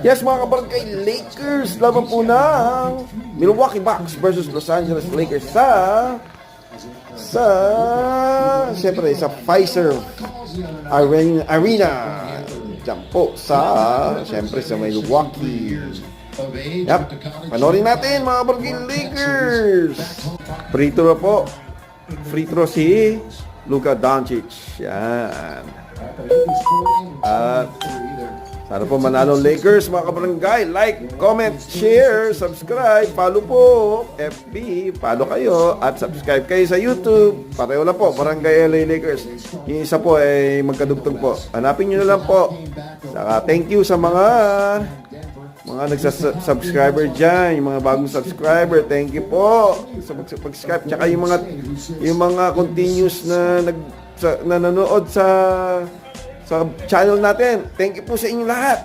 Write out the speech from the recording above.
Yes, mga kabarangay, Lakers laban po ng Milwaukee Bucks versus Los Angeles Lakers siyempre sa Pfizer Arena. Diyan po siyempre sa Milwaukee. Yep, panoorin natin mga kabarangay, Lakers. Free throw po. Free throw si Luka Doncic. Yan. At sana po manalo Lakers mga kabarangay. Like, comment, share, subscribe, follow po FB, follow kayo at subscribe kayo sa YouTube. Pareho lang po, Barangay LA Lakers. Yung isa po ay magkadugtog po. Hanapin nyo na lang po. Saka thank you sa mga nagsasubscriber dyan, yung mga bagong subscriber, thank you po sa pag-subscribe. Tsaka yung mga continuous na nanonood sa channel natin. Thank you po sa inyo lahat.